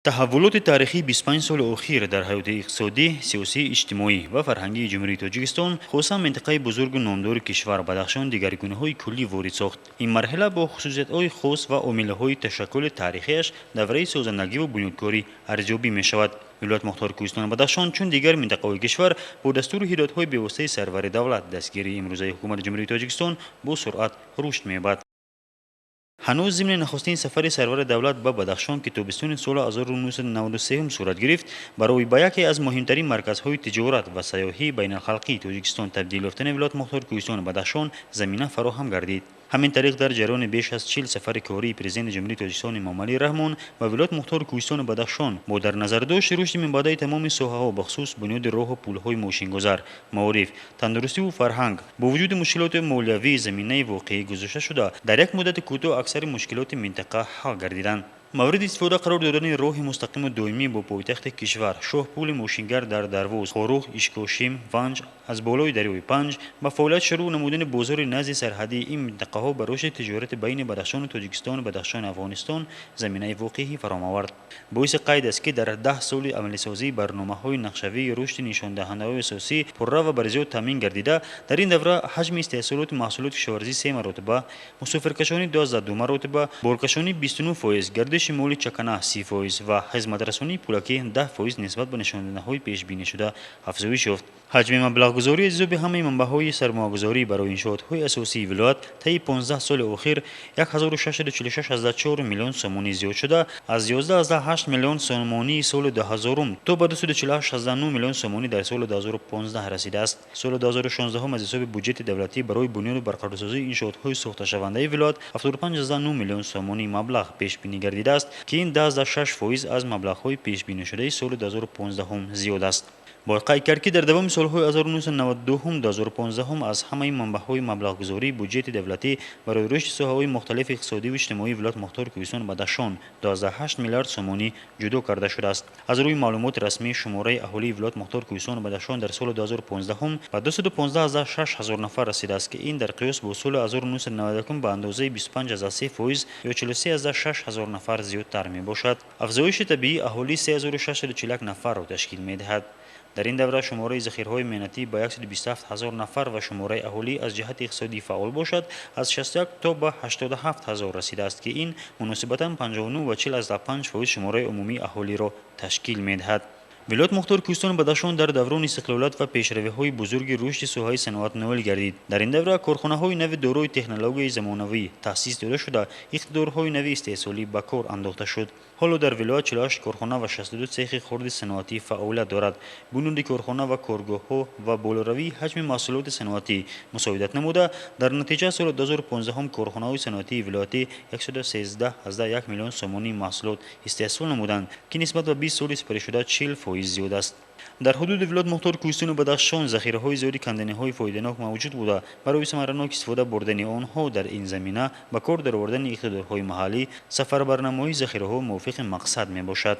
تحولات تاریخی 25 سال اخیر در حیات اقتصادی، سیاسی، اجتماعی و فرهنگی جمهوری تاجیکستان خصوصا منطقه بزرگ و نامدار کشور بدخشان دگرگونی‌های کلی وارد ساخت. این مرحله با خصوصیت‌های خاص و عامل‌های تشکل تاریخیش دوره سازندگی و بنیادگذاری ارزیابی می‌شود. ولایت مختار کوهستان بدخشان چون دیگر منطقه‌های کشور با دستور هدایت‌های به‌واسطه سرور دولت دستگیری امروزه حکومت جمهوری تاجیکستان با سرعت رشد می‌یابد. هنوز ضمن نخستین سفر سرور دولت به بدخشان که تابستان سال 1993 هم صورت گرفت برای به یکی از مهمترین مرکزهای تجارت و سیاحی بین الخلقی تاجیکستان تبدیل یافتن ولایت مختار کوهستان بدخشان زمینه فراهم گردید. همین طریق در جریان بیش از 40 سفر کاری پرزیدنت جمهوری تاجیکستان امام علی رحمان و ولایت مختار کوهستان بدخشان با در نظر داشت رشد من بعد تمام ساحه‌ها بخصوص بنیاد راه و پل‌های ماشین‌گذار، معارف، تندرستی و فرهنگ با وجود مشکلات مالیوی زمینه واقعی گذاشته شده در یک مدت کوتاه اکثر مشکلات منطقه حل گردیدند. مورد استفاده قرار دادن راه مستقیم و دائمی با پایتخت کشور شاه پول ماشینگر در درواز خاروخ اشکاشیم ونج از بالای دریای پنج با فعالیت شروع نمودن بازار نزد سرحدی این منطقه ها برای رشد تجارت بین بدخشان و تاجیکستان و بدخشان افغانستان زمینه واقعی فراهم آورد. باعث قید است که در 10 سال عملی سازی برنامه‌های نقشه‌ای رشد نشان دهنده‌های اساسی پررو و برزیات تامین گردیده در این دوره حجم استحصالات محصولات کشاورزی 3 مرتبه، مسافرکشانی 12 مرتبه، بارکشانی 29%، گردش مالی چکنه 30% و خدمت رسانی پولکی 10% نسبت به نشانه‌های پیش بینی شده افزایش یافت. حجم مبلغ گذاری جذب همه منبع‌های سرمایه‌گذاری برای انشاءات‌های اساسی ولایت طی 15 سال اخیر 1646.4 میلیون سومانی زیاد شده از 11.8 میلیون سومانی سال 2000 تا به 248.9 میلیون سومانی در سال 2015 رسیده است. سال 2016 هم از حساب بودجت دولتی برای بنیاد و برقرارسازی انشاءات‌های ساخته شونده ولایت 75.9 میلیون سومانی مبلغ پیش بینی گردیده است که این 10.6% از مبلغ‌های پیش بینی شده سال 2015 هم زیاد است. با قید کرد که در دوام سالهای 1992 هم 2015 هم از همه منبع‌های مبلغ گذاری بودجت دولتی برای رشد ساحه‌های مختلف اقتصادی و اجتماعی ولایت مختار کوهستان بدخشان 12.8 میلیارد سومانی جدا کرده شده است. از روی معلومات رسمی شماره اهالی ولایت مختار کوهستان بدخشان در سال 2015 هم به 215.6 هزار نفر رسیده است که این در قیاس با سال 1991 به اندازه 25.3% یا 43.6 هزار نفر زیادتر می باشد. افزایش طبیعی اهالی 3641 نفر را تشکیل می دهد. در این دوره شماره ذخیره‌های مهنتی به 127 هزار نفر و شماره اهالی از جهت اقتصادی فعال باشد از 61 تا به 87 هزار رسیده است که این مناسبتاً 59 و 40.5% شماره عمومی اهالی را تشکیل می‌دهد. ولایت مختار کوهستان بدخشان در دوران استقلالات و پیشروی‌های بزرگ رشد ساحه صنعت نوین گردید. در این دوره کارخانه‌های نو دارای تکنولوژی زمانوی تأسیس داده شده، اقتدارهای نوی استحصالی به کار انداخته شد. حالا در ولایت 48 کارخانه و 62 سیخ خرد صنعتی فعالیت دارد. بنیاد کارخانه و کارگاه‌ها و بالاروی حجم محصولات صنعتی مساعدت نموده. در نتیجه سال 2015 هم کارخانه‌های صنعتی ولایتی 113.1 میلیون سومانی محصولات استحصال نمودند که نسبت به 20 سال سپری شده 40% زیاد است. در حدود ولایت مختار کوهستان و بدخشان ذخیره‌های زیادی کندنی‌های فایده‌ناک موجود بوده. برای ثمرناک استفاده بردن آنها در این زمینه به کار درآوردن اقتدارهای محلی، سفر برنامه‌های ذخیره‌ها موافق مقصد میباشد.